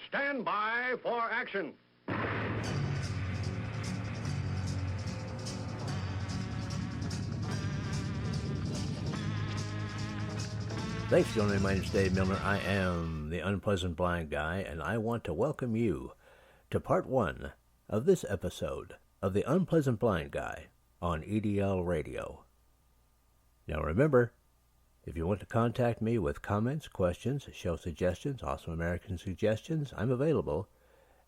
stand by for action. Thanks for joining me. My name is Dave Milner. I am the Unpleasant Blind Guy, and I want to welcome you to part one of this episode of the Unpleasant Blind Guy on EDL Radio. Now remember, if you want to contact me with comments, questions, show suggestions, Awesome American suggestions, I'm available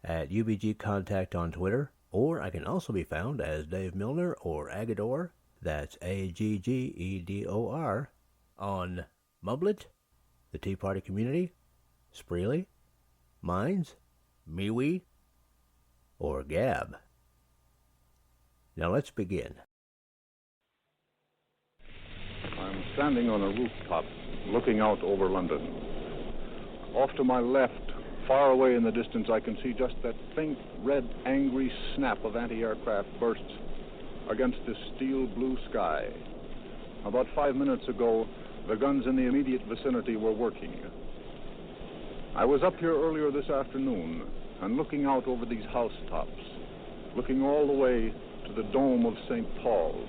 at UBG Contact on Twitter, or I can also be found as Dave Milner or Agador, that's Aggedor, on Mublet, the Tea Party Community, Spreely, Minds, MeWe, or Gab. Now let's begin. I'm standing on a rooftop, looking out over London. Off to my left, far away in the distance, I can see just that faint, red, angry snap of anti-aircraft bursts against this steel blue sky. About 5 minutes ago, the guns in the immediate vicinity were working. I was up here earlier this afternoon and looking out over these housetops, looking all the way to the dome of St. Paul's.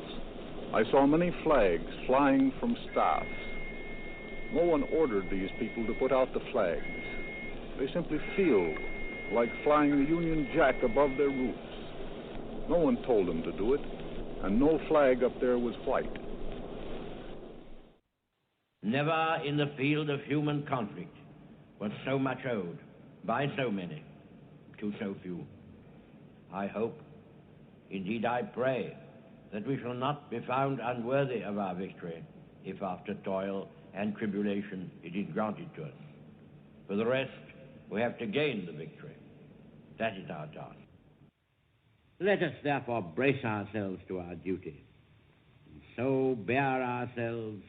I saw many flags flying from staffs. No one ordered these people to put out the flags. They simply feel like flying the Union Jack above their roofs. No one told them to do it, and no flag up there was white. Never in the field of human conflict was so much owed by so many to so few. I hope, indeed I pray, that we shall not be found unworthy of our victory if after toil and tribulation it is granted to us. For the rest, we have to gain the victory. That is our task. Let us therefore brace ourselves to our duty, and so bear ourselves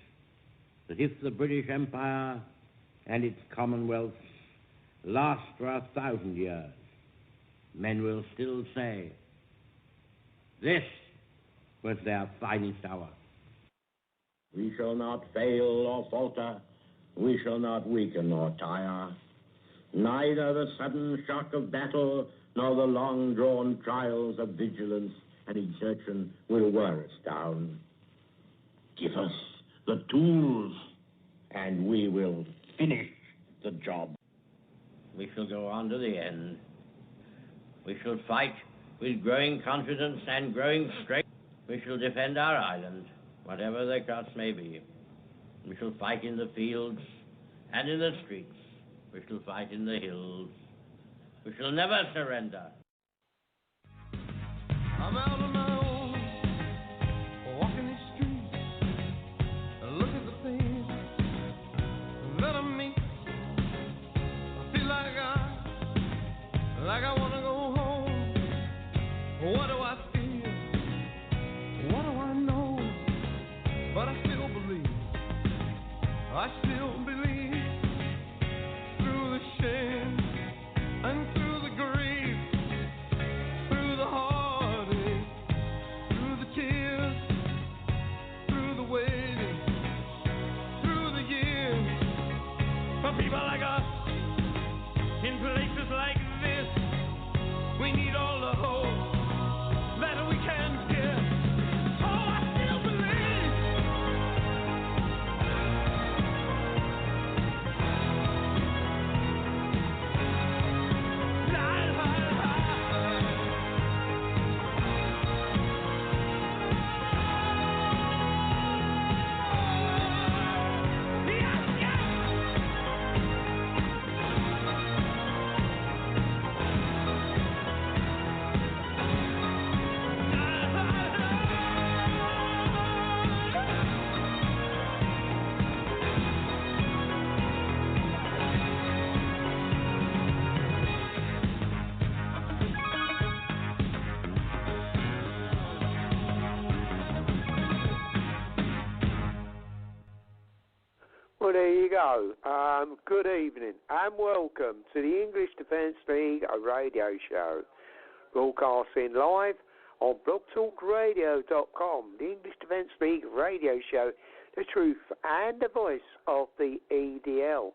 that if the British Empire and its commonwealths last for 1,000 years, men will still say, this was their finest hour. We shall not fail or falter, we shall not weaken or tire. Neither the sudden shock of battle nor the long-drawn trials of vigilance and exertion will wear us down. Give us the tools, and we will finish the job. We shall go on to the end. We shall fight with growing confidence and growing strength. We shall defend our island, whatever the cost may be. We shall fight in the fields and in the streets. We shall fight in the hills. We shall never surrender. I'm out on my own, walking the streets. Look at the things that I meet. I feel like I want to go home. What do I feel? What do I know? But I still believe. I still believe through the shame and through the grief, through the heartache, through the tears, through the waiting, through the years. For people like us, in places like this, we need all the hope that we can get. Oh, I still believe. Well, there you go. Good evening and welcome to the English Defence League radio show, broadcasting live on blogtalkradio.com. The English Defence League radio show, the truth and the voice of the EDL.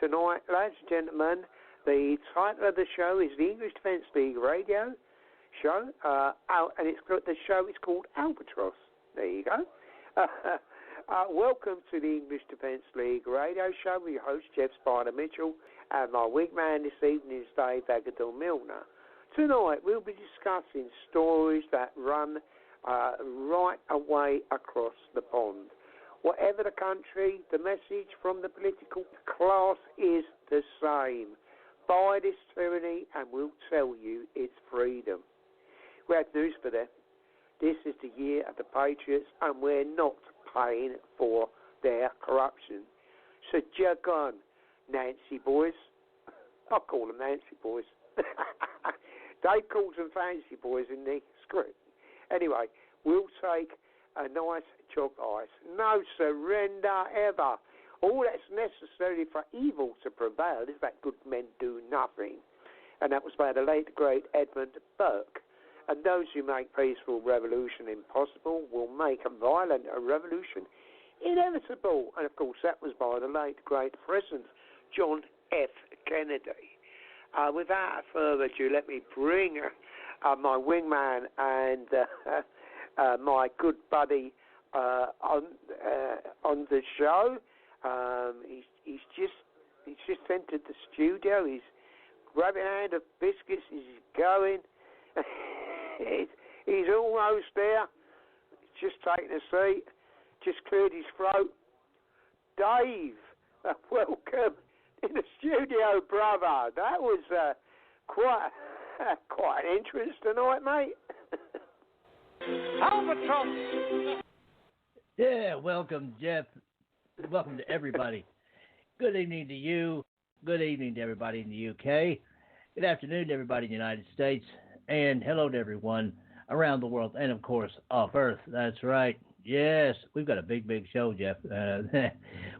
Tonight, ladies and gentlemen, The title of the show is the English Defence League Radio Show, and the show is called Albatross. There you go. Welcome to the English Defence League Radio Show with your host, Jeff Spider Mitchell, and my wingman this evening is Dave Agador Milner. Tonight we'll be discussing stories that run right away across the pond. Whatever the country, the message from the political class is the same. Buy this tyranny and we'll tell you it's freedom. We have news for them. This is the year of the Patriots and we're not paying for their corruption. So jug on, Nancy boys. I'll call them Nancy boys. Dave calls them fancy boys in the script. Anyway, we'll take a nice chalk ice. No surrender ever. All that's necessary for evil to prevail is that good men do nothing. And that was by the late, great Edmund Burke. And those who make peaceful revolution impossible will make a violent revolution inevitable. And, of course, that was by the late, great President John F. Kennedy. Without further ado, let me bring my wingman and my good buddy on the show. He's just entered the studio. He's grabbing a hand of biscuits. He's going. He's almost there. He's just taking a seat. Just cleared his throat. Dave, welcome in the studio, brother. That was quite an entrance tonight, mate. Albatross. Yeah, welcome, Jeff. Welcome to everybody. Good evening to you. Good evening to everybody in the UK. Good afternoon to everybody in the United States. And hello to everyone around the world. And, of course, off Earth. That's right. Yes, we've got a big, big show, Jeff.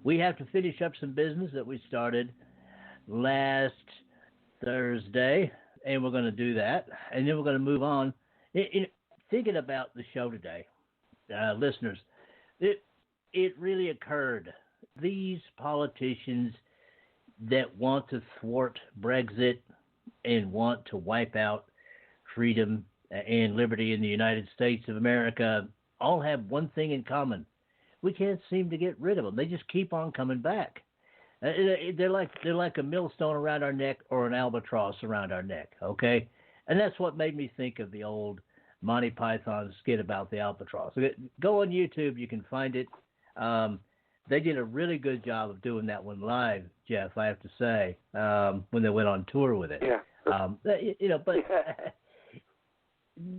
We have to finish up some business that we started last Thursday, and we're going to do that. And then we're going to move on. Thinking about the show today, listeners, it really occurred. These politicians that want to thwart Brexit and want to wipe out freedom and liberty in the United States of America all have one thing in common. We can't seem to get rid of them. They just keep on coming back. They're like a millstone around our neck or an albatross around our neck, okay? And that's what made me think of the old Monty Python skit about the albatross. Go on YouTube. You can find it. They did a really good job of doing that one live, Jeff, I have to say, when they went on tour with it. Yeah.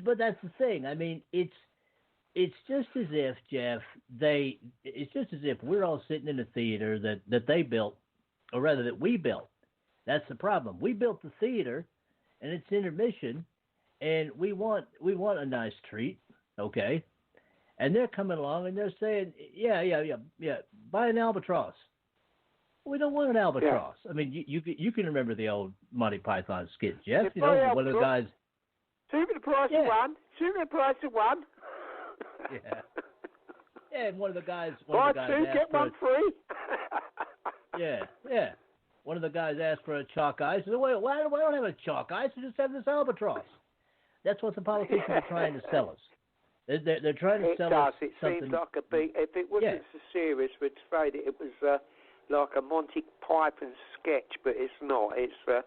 But that's the thing. I mean, it's just as if, Jeff, it's just as if we're all sitting in a theater that they built, or rather that we built. That's the problem. We built the theater, and it's intermission, and we want a nice treat, okay? And they're coming along and they're saying, yeah, buy an albatross. We don't want an albatross. Yeah. I mean, you can remember the old Monty Python skit, Jeff. You know, one of the guys. Show me the price of one. Show me the price of one. Yeah. Yeah, and one of the guys. Buy two, get one free. Yeah. One of the guys asked for a chalk ice. He said, why don't have a chalk ice? We just have this albatross. That's what the politicians are trying to sell us. They're trying to sell us something. It seems like if it wasn't so serious, we'd say that it was like a Monty Python sketch, but it's not. It's a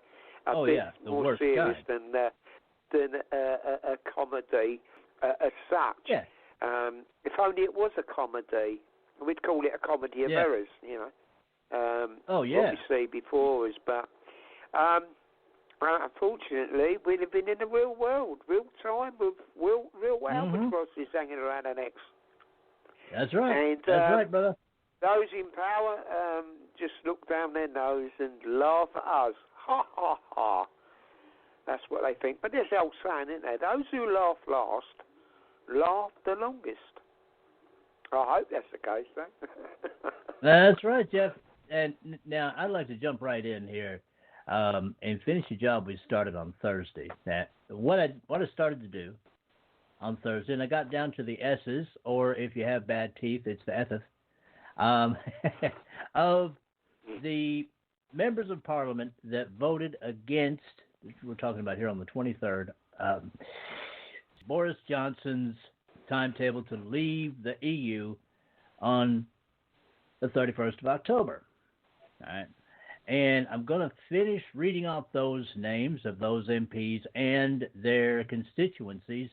bit more serious than a comedy as such. Yeah. If only it was a comedy, we'd call it a comedy of errors, you know. What we see before us, but unfortunately, we're living in the real world, real time, with real albatrosses hanging around our necks. That's right. And, that's right, brother. Those in power just look down their nose and laugh at us. Ha, ha, ha. That's what they think. But there's the old saying, isn't there? Those who laugh last, laugh the longest. I hope that's the case, though. That's right, Jeff. And now I'd like to jump right in here and finish the job we started on Thursday. Now, what I started to do on Thursday, and I got down to the S's, or if you have bad teeth, it's the F's, of the members of Parliament that voted against, which we're talking about here on the 23rd, Boris Johnson's timetable to leave the EU on the 31st of October. All right. And I'm going to finish reading off those names of those MPs and their constituencies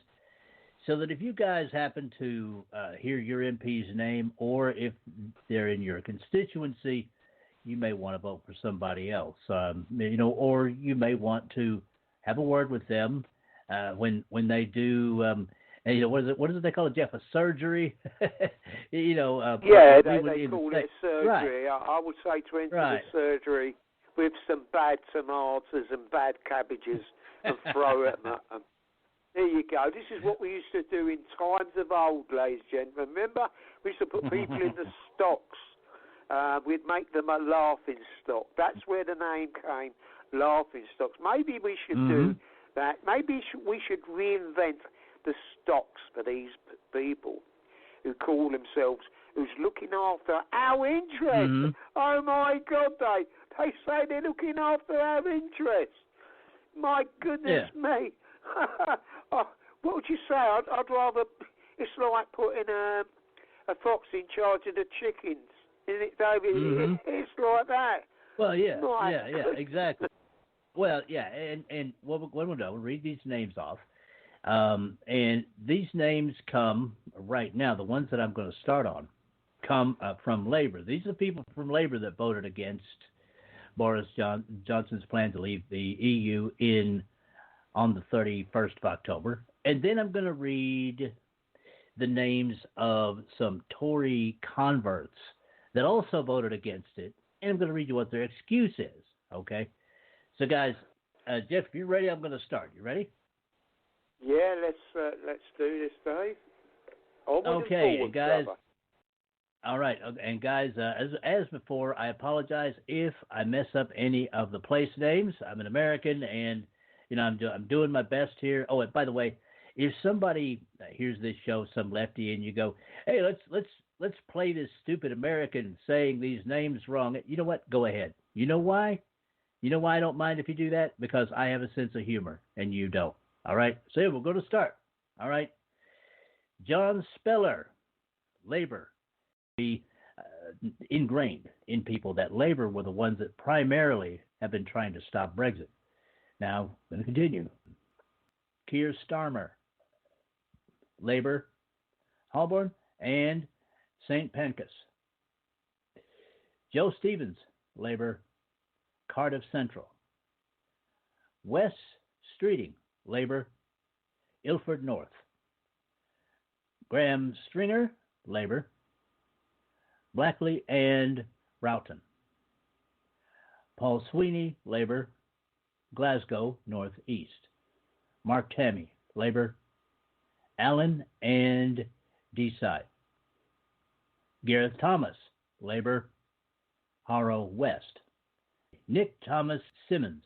so that if you guys happen to hear your MP's name or if they're in your constituency, you may want to vote for somebody else, or you may want to have a word with them when they do. What is it they call it, Jeff? A surgery? They call it a surgery. Right. I would say to enter the surgery with some bad tomatoes and bad cabbages and throw them at them. There you go. This is what we used to do in times of old, ladies and gentlemen. Remember? We used to put people in the stocks. We'd make them a laughing stock. That's where the name came, laughing stocks. Maybe we should do that. Maybe we should reinvent the stocks for these people who call themselves, who's looking after our interests. Oh my God, they say they're looking after our interests. My goodness me. What would you say? I'd rather, it's like putting a fox in charge of the chickens. Isn't it, David? It's like that. Well, yeah, exactly. Well, yeah, and what we'll do, we'll read these names off. And these names come right now, the ones that I'm going to start on, come from Labour. These are the people from Labour that voted against Boris Johnson's plan to leave the EU on the 31st of October. And then I'm going to read the names of some Tory converts that also voted against it. And I'm going to read you what their excuse is, okay? So, guys, Jeff, if you're ready, I'm going to start. You ready? Yeah, let's do this, Dave. Okay, and guys. Brother. All right, and guys, as before, I apologize if I mess up any of the place names. I'm an American, and I'm doing my best here. Oh, and by the way, if somebody hears this show, some lefty, and you go, "Hey, let's play this stupid American saying these names wrong," you know what? Go ahead. You know why? You know why I don't mind if you do that? Because I have a sense of humor, and you don't. All right, so we're going to start. All right, John Speller, Labour. Be ingrained in people that Labour were the ones that primarily have been trying to stop Brexit. Now, I'm going to continue. Keir Starmer, Labour, Holborn, and St. Pancras. Joe Stevens, Labour, Cardiff Central. Wes Streeting, Labour, Ilford North. Graham Stringer, Labour, Blackley and Broughton. Paul Sweeney, Labour, Glasgow North East. Mark Tammy, Labour, Allen and Deeside. Gareth Thomas, Labour, Harrow West. Nick Thomas Simmons,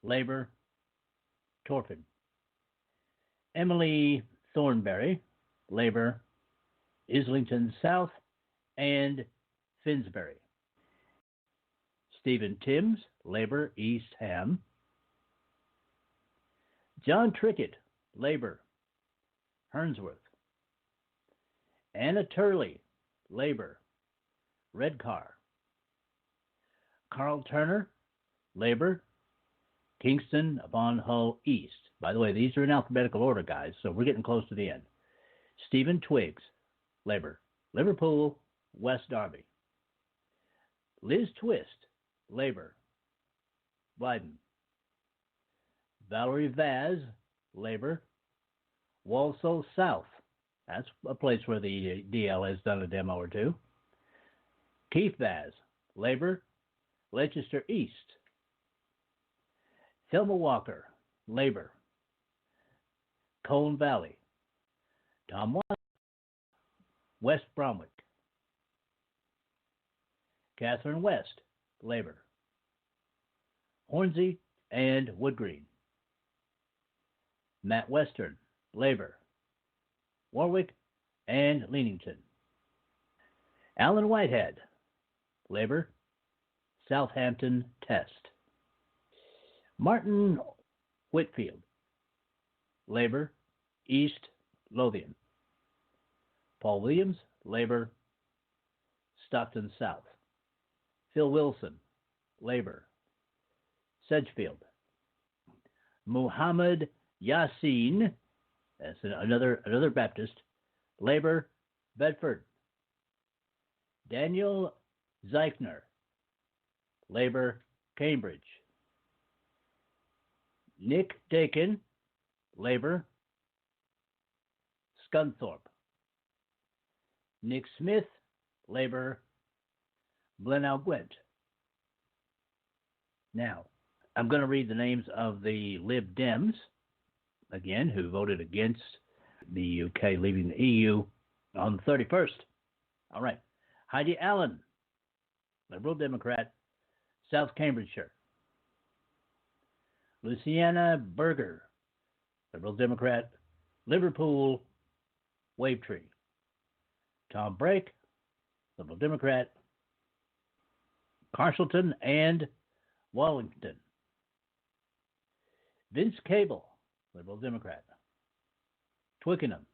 Labour, Torford. Emily Thornberry, Labour, Islington South and Finsbury. Stephen Timms, Labour, East Ham. John Trickett, Labour, Hernsworth. Anna Turley, Labour, Redcar. Carl Turner, Labour, Kingston upon Hull East. By the way, these are in alphabetical order, guys, so we're getting close to the end. Stephen Twiggs, Labour, Liverpool, West Derby. Liz Twist, Labour, Blyden. Valerie Vaz, Labour, Walsall South. That's a place where the DL has done a demo or two. Keith Vaz, Labour, Leicester East. Thelma Walker, Labour, Colne Valley. Tom Watson, West Bromwich. Catherine West, Labour. Hornsey and Woodgreen. Matt Western, Labour. Warwick and Leamington. Alan Whitehead, Labour. Southampton Test. Martin Whitfield, Labour, East Lothian. Paul Williams, Labour, Stockton South. Phil Wilson, Labour, Sedgefield. Muhammad Yassin, that's another Baptist, Labour, Bedford. Daniel Zeichner, Labour, Cambridge. Nick Dakin, Labour, Scunthorpe. Nick Smith, Labour, Blenheim Gwent. Now, I'm going to read the names of the Lib Dems, again, who voted against the UK leaving the EU on the 31st. All right. Heidi Allen, Liberal Democrat, South Cambridgeshire. Luciana Berger, Liberal Democrat, Liverpool, Wavetree. Tom Brake, Liberal Democrat, Carshalton and Wallington. Vince Cable, Liberal Democrat. Twickenham.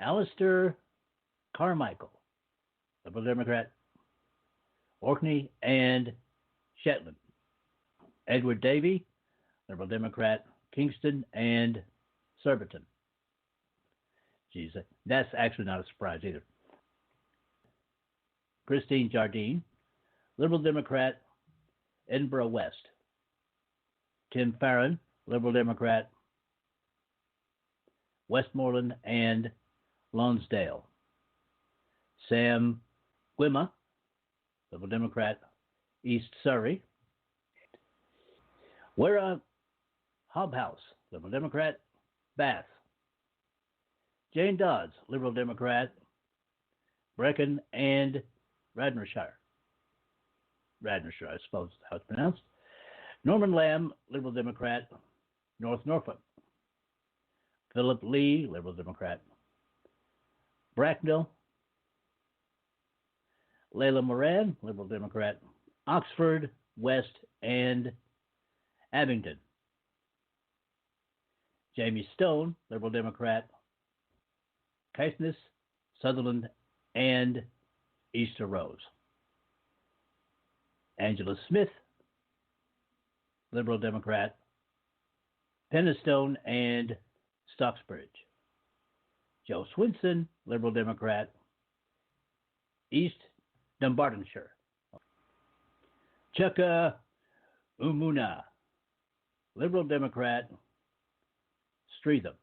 Alistair Carmichael, Liberal Democrat. Orkney and Shetland. Edward Davey, Liberal Democrat. Kingston and Surbiton. Geez, that's actually not a surprise either. Christine Jardine, Liberal Democrat, Edinburgh West. Tim Farron, Liberal Democrat, Westmoreland and Lonsdale. Sam Gwima, Liberal Democrat, East Surrey. Wera Hobhouse, Liberal Democrat, Bath. Jane Dodds, Liberal Democrat, Brecon and Radnorshire. Radnorshire, I suppose is how it's pronounced. Norman Lamb, Liberal Democrat, North Norfolk. Philip Lee, Liberal Democrat. Bracknell. Layla Moran, Liberal Democrat. Oxford, West, and Abingdon. Jamie Stone, Liberal Democrat. Caithness, Sutherland, and Easter Rose. Angela Smith, Liberal Democrat. Penistone and Stocksbridge. Joe Swinson, Liberal Democrat. East Dumbartonshire. Chuka Umuna, Liberal Democrat. Streatham.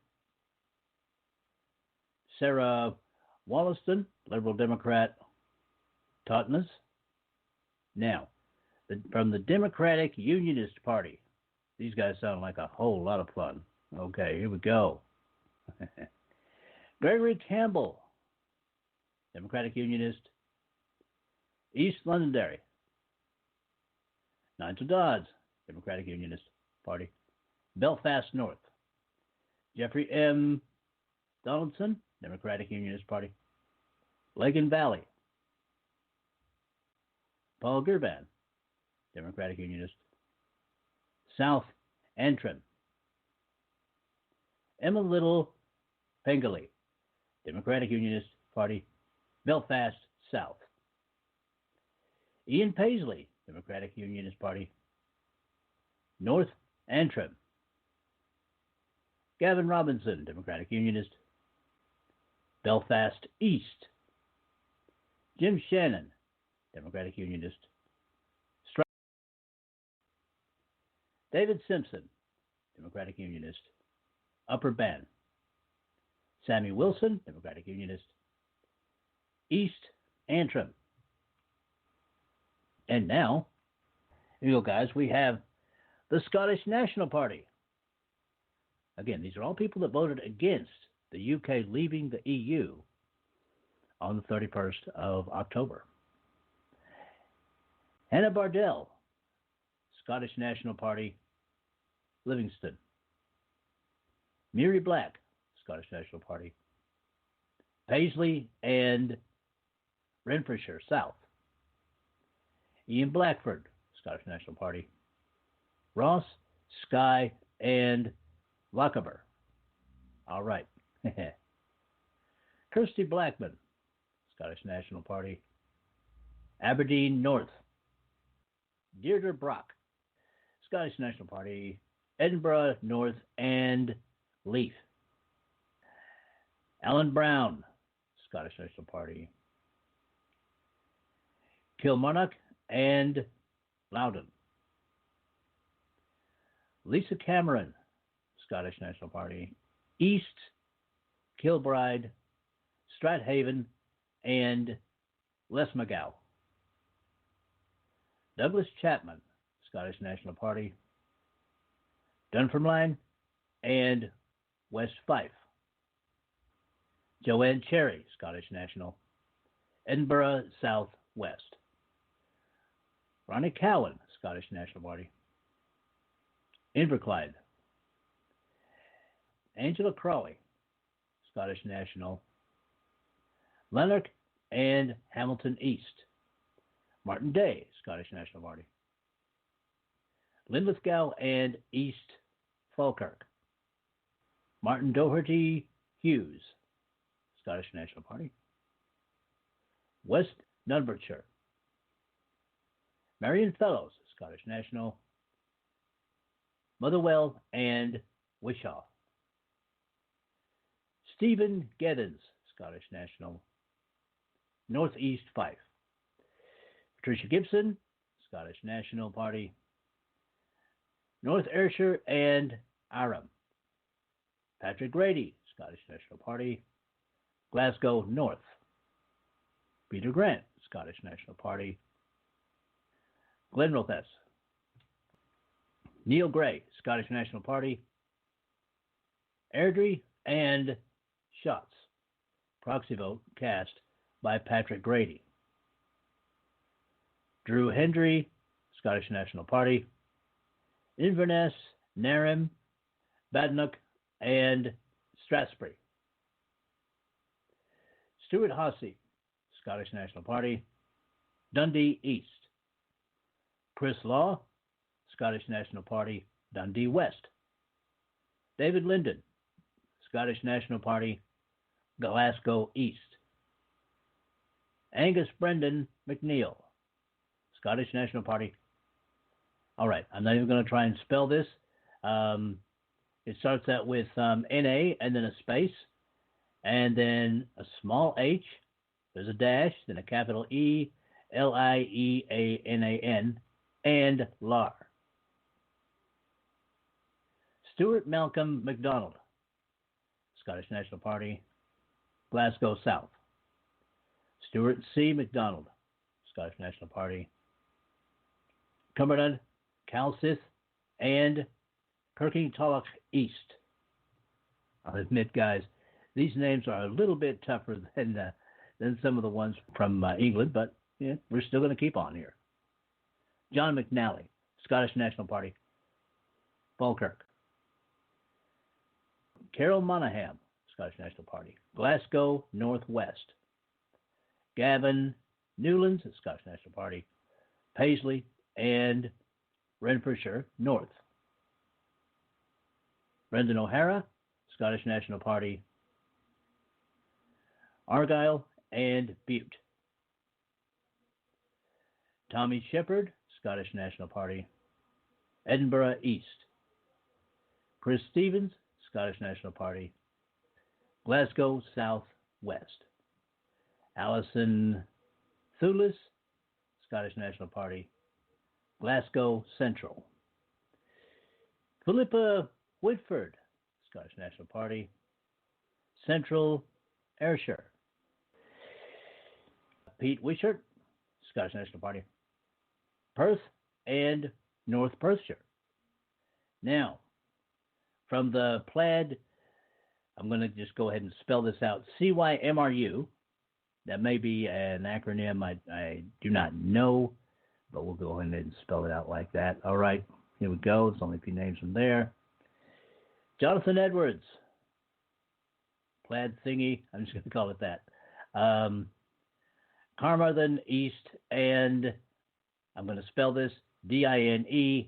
Sarah Wollaston, Liberal Democrat. Totnes. Now, from the Democratic Unionist Party. These guys sound like a whole lot of fun. Okay, here we go. Gregory Campbell, Democratic Unionist. East Londonderry. Nigel Dodds, Democratic Unionist Party. Belfast North. Jeffrey M. Donaldson, Democratic Unionist Party. Lagan Valley. Paul Girvan, Democratic Unionist. South Antrim. Emma Little Pengelly, Democratic Unionist Party. Belfast South. Ian Paisley, Democratic Unionist Party. North Antrim. Gavin Robinson, Democratic Unionist. Belfast East. Jim Shannon, Democratic Unionist. David Simpson, Democratic Unionist. Upper Bann. Sammy Wilson, Democratic Unionist. East Antrim. And now, here you go, guys, we have the Scottish National Party. Again, these are all people that voted against the UK leaving the EU on the 31st of October. Hannah Bardell, Scottish National Party, Livingston. Miri Black, Scottish National Party. Paisley and Renfrewshire South. Ian Blackford, Scottish National Party. Ross, Skye, and Lochaber. All right. Kirsty Blackman, Scottish National Party. Aberdeen North. Deirdre Brock, Scottish National Party. Edinburgh North and Leith. Alan Brown, Scottish National Party. Kilmarnock and Loudon. Lisa Cameron, Scottish National Party. East, Kilbride, Strathaven, and Lesmagow. Douglas Chapman, Scottish National Party. Dunfermline and West Fife. Joanne Cherry, Scottish National. Edinburgh South West. Ronnie Cowan, Scottish National Party. Inverclyde. Angela Crawley, Scottish National. Lanark and Hamilton East. Martin Day, Scottish National Party. Linlithgow and East Falkirk. Martin Doherty Hughes, Scottish National Party. West Dunbartonshire. Marion Fellows, Scottish National. Motherwell and Wishaw. Stephen Geddens, Scottish National. Northeast Fife. Patricia Gibson, Scottish National Party. North Ayrshire and Aram. Patrick Grady, Scottish National Party. Glasgow North. Peter Grant, Scottish National Party. Glenrothes. Neil Gray, Scottish National Party. Airdrie and Shotts. Proxy vote cast by Patrick Grady. Drew Hendry, Scottish National Party. Inverness, Nairn, Badenoch, and Strathspey. Stuart Hossey, Scottish National Party. Dundee East. Chris Law, Scottish National Party, Dundee West. David Linden, Scottish National Party, Glasgow East. Angus Brendan McNeil, Scottish National Party. All right, I'm not even going to try and spell this. It starts out with NA and then a space, and then a small h. There's a dash, then a capital E, Lieanan, and Lar. Stuart Malcolm MacDonald, Scottish National Party, Glasgow South. Stuart C. MacDonald, Scottish National Party. Cumberland, Calcith, and Kirkintilloch East. I'll admit, guys, these names are a little bit tougher than some of the ones from England, but yeah, we're still going to keep on here. John McNally, Scottish National Party, Falkirk. Carol Monaghan, Scottish National Party, Glasgow Northwest. Gavin Newlands, Scottish National Party, Paisley, and Renfrewshire North. Brendan O'Hara, Scottish National Party, Argyll and Bute. Tommy Shepherd, Scottish National Party, Edinburgh East. Chris Stevens, Scottish National Party, Glasgow South West. Alison Thulis, Scottish National Party, Glasgow Central. Philippa Whitford, Scottish National Party, Central Ayrshire. Pete Wishart, Scottish National Party, Perth and North Perthshire. Now, from the plaid, I'm going to just go ahead and spell this out, CYMRU. That may be an acronym I do not know, but we'll go ahead and spell it out like that. All right, here we go. There's only a few names from there. Jonathan Edwards, plaid thingy, I'm just going to call it that. Carmarthen East and I'm going to spell this Dinefwr.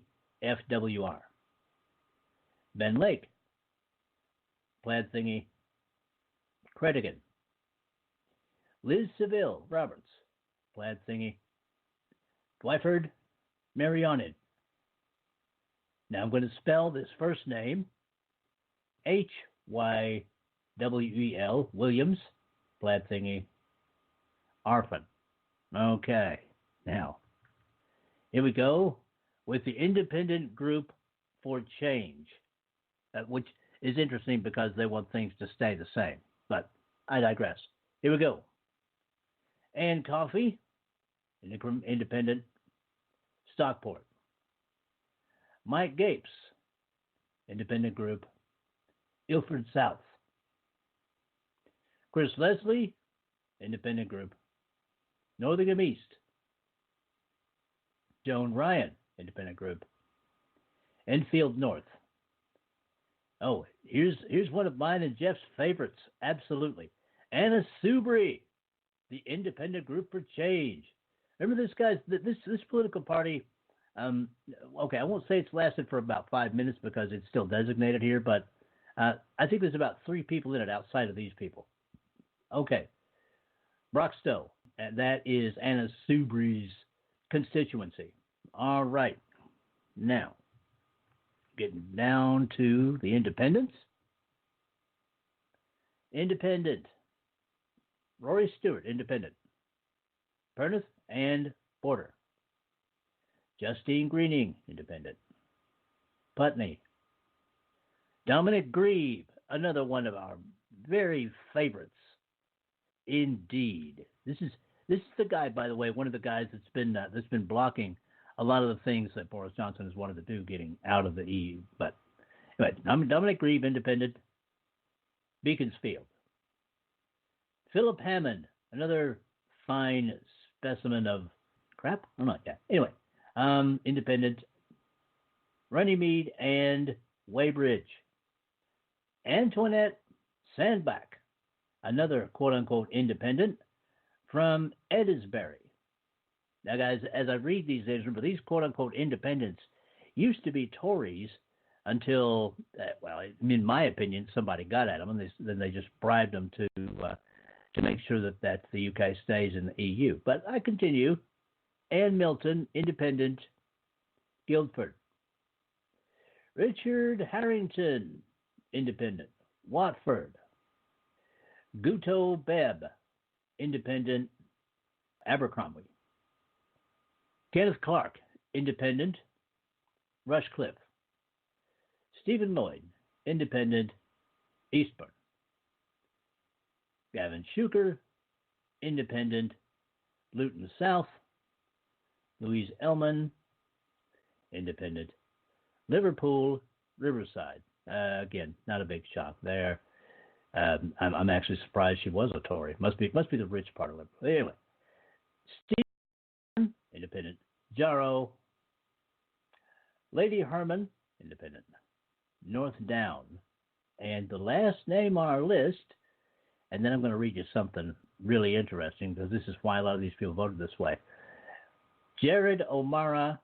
Ben Lake, Plaid Thingy, Credigan. Liz Seville Roberts, Plaid Thingy, Twyford Marionid. Now I'm going to spell this first name, Hywel, Williams, Plaid Thingy, Arfin. Okay, now, here we go with the Independent Group for Change, which is interesting because they want things to stay the same, but I digress. Here we go. Ann Coffey, Independent, Stockport. Mike Gapes, Independent Group, Ilford South. Chris Leslie, Independent Group, Northingham East. Joan Ryan, Independent Group, Enfield North. Oh, here's one of mine and Jeff's favorites, absolutely. Anna Soubry, the Independent Group for Change. Remember this guy's this political party? Okay, I won't say it's lasted for about 5 minutes because it's still designated here, but I think there's about 3 people in it outside of these people. Okay, Brock Stowe, and that is Anna Soubry's constituency. All right, now getting down to the independents. Independent. Rory Stewart, Independent. Perniff and Porter. Justine Greening, Independent. Putney. Dominic Grieve, another one of our very favorites. Indeed. This is the guy, by the way, one of the guys that's been blocking a lot of the things that Boris Johnson has wanted to do, getting out of the EU. But anyway, Dominic Grieve, Independent. Beaconsfield. Philip Hammond, another fine specimen of crap. I'm not that. Anyway, Independent. Runnymede and Weybridge. Antoinette Sandbach, another quote-unquote independent from Edisbury. Now, guys, as I read these names, remember, these quote-unquote independents used to be Tories until, well, in my opinion, somebody got at them, and then they just bribed them to make sure that the UK stays in the EU. But I continue. Anne Milton, Independent, Guildford. Richard Harrington, Independent, Watford. Guto Bebb, Independent, Abercrombie. Kenneth Clark, Independent, Rushcliffe. Stephen Lloyd, Independent, Eastbourne. Gavin Shuker, Independent, Luton South. Louise Ellman, Independent, Liverpool, Riverside. Again, not a big shock there. I'm actually surprised she was a Tory. Must be the rich part of Liverpool. Anyway, Steve, Independent, Jarrow, Lady Herman, Independent, North Down, and the last name on our list. And then I'm going to read you something really interesting because this is why a lot of these people voted this way. Jared O'Mara,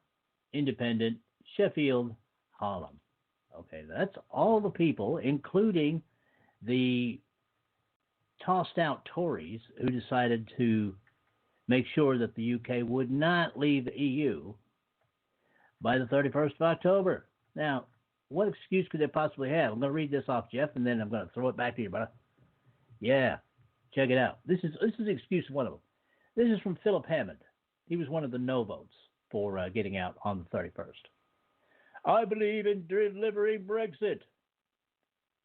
Independent, Sheffield, Hallam. Okay, that's all the people, including the tossed out Tories who decided to make sure that the UK would not leave the EU by the 31st of October. Now, what excuse could they possibly have? I'm going to read this off, Jeff, and then I'm going to throw it back to you, brother. Yeah, check it out. This is the excuse of one of them. This is from Philip Hammond. He was one of the no votes for getting out on the 31st. I believe in delivering Brexit,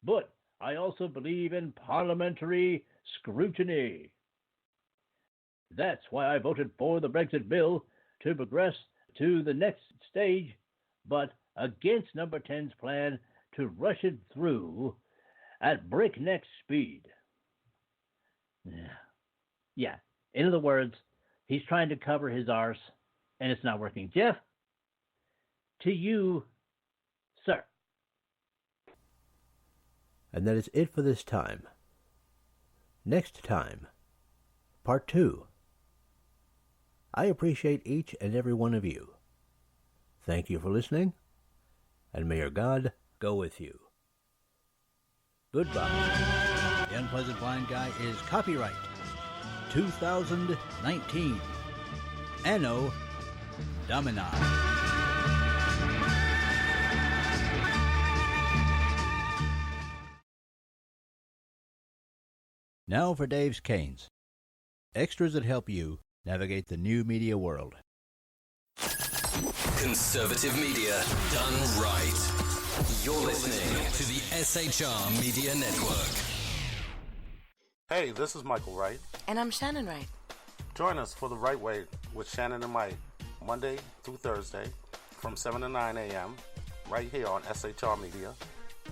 but I also believe in parliamentary scrutiny. That's why I voted for the Brexit bill to progress to the next stage, but against Number 10's plan to rush it through at breakneck speed. Yeah. In other words, he's trying to cover his arse, and it's not working. Jeff, to you, sir. And that is it for this time. Next time, part 2. I appreciate each and every one of you. Thank you for listening, and may your God go with you. Goodbye. The Unpleasant Blind Guy is copyright 2019. Anno Domini. Now for Dave's Canes. Extras that help you navigate the new media world. Conservative media done right. You're listening to the SHR Media Network. Hey, this is Michael Wright. And I'm Shannon Wright. Join us for The Right Way with Shannon and Mike, Monday through Thursday from 7 to 9 a.m. right here on SHR Media.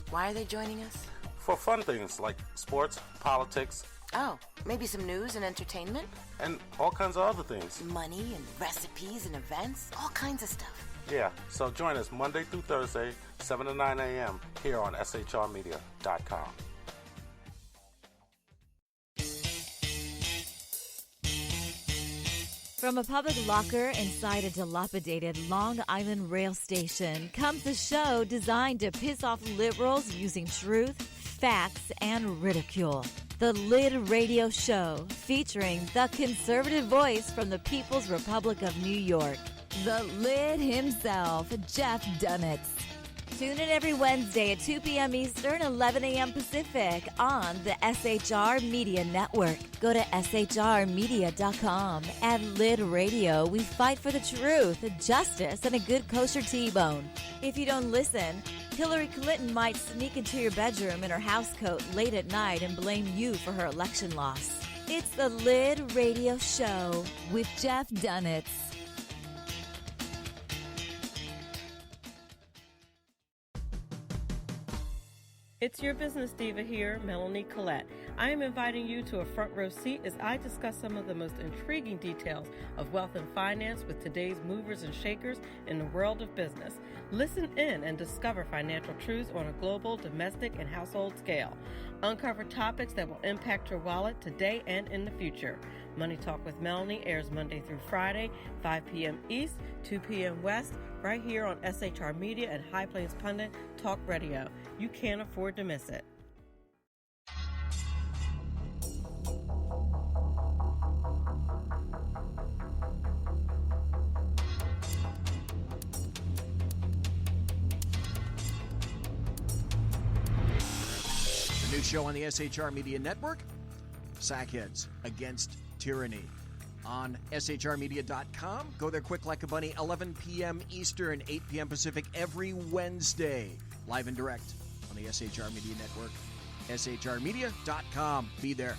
Why are they joining us? For fun things like sports, politics. Oh, maybe some news and entertainment? And all kinds of other things. Money and recipes and events, all kinds of stuff. Yeah, so join us Monday through Thursday, 7 to 9 a.m. here on shrmedia.com. From a public locker inside a dilapidated Long Island rail station comes a show designed to piss off liberals using truth, facts, and ridicule. The Lid Radio Show, featuring the conservative voice from the People's Republic of New York, the Lid himself, Jeff Dunitz. Tune in every Wednesday at 2 p.m. Eastern, 11 a.m. Pacific on the SHR Media Network. Go to shrmedia.com. At Lid Radio, we fight for the truth, justice, and a good kosher T-bone. If you don't listen, Hillary Clinton might sneak into your bedroom in her housecoat late at night and blame you for her election loss. It's the Lid Radio Show with Jeff Dunitz. It's your business diva here, Melanie Collette. I am inviting you to a front row seat as I discuss some of the most intriguing details of wealth and finance with today's movers and shakers in the world of business. Listen in and discover financial truths on a global, domestic, and household scale. Uncover topics that will impact your wallet today and in the future. Money Talk with Melanie airs Monday through Friday, 5 p.m. East, 2 p.m. West, right here on SHR Media and High Plains Pundit Talk Radio. You can't afford to miss it. The new show on the SHR Media Network, Sackheads Against Tyranny. On shrmedia.com. Go there quick like a bunny, 11 p.m. Eastern, 8 p.m. Pacific every Wednesday. Live and direct on the SHR Media Network. shrmedia.com. Be there.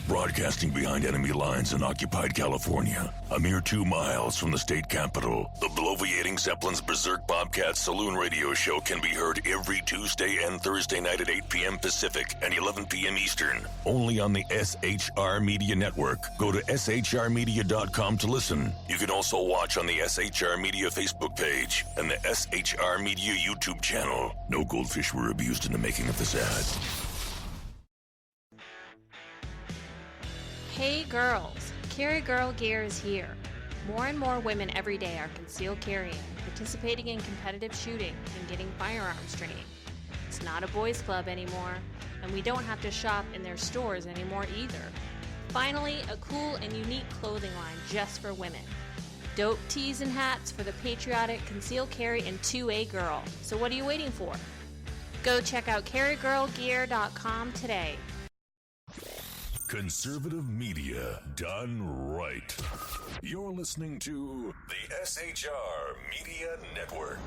Broadcasting behind enemy lines in occupied California, a mere 2 miles from the state capital, the bloviating Zeppelin's Berserk Bobcat Saloon Radio Show can be heard every Tuesday and Thursday night at 8 p.m. Pacific and 11 p.m. Eastern, only on the SHR Media Network. Go to shrmedia.com to listen. You can also watch on the SHR Media Facebook page and the SHR Media YouTube channel. No goldfish were abused in the making of this ad. Hey girls, Carry Girl Gear is here. More and more women every day are concealed carrying, participating in competitive shooting, and getting firearms training. It's not a boys club anymore, and we don't have to shop in their stores anymore either. Finally, a cool and unique clothing line just for women. Dope tees and hats for the patriotic concealed carry and 2A girl. So what are you waiting for? Go check out carrygirlgear.com today. Conservative media done right. You're listening to the SHR Media Network.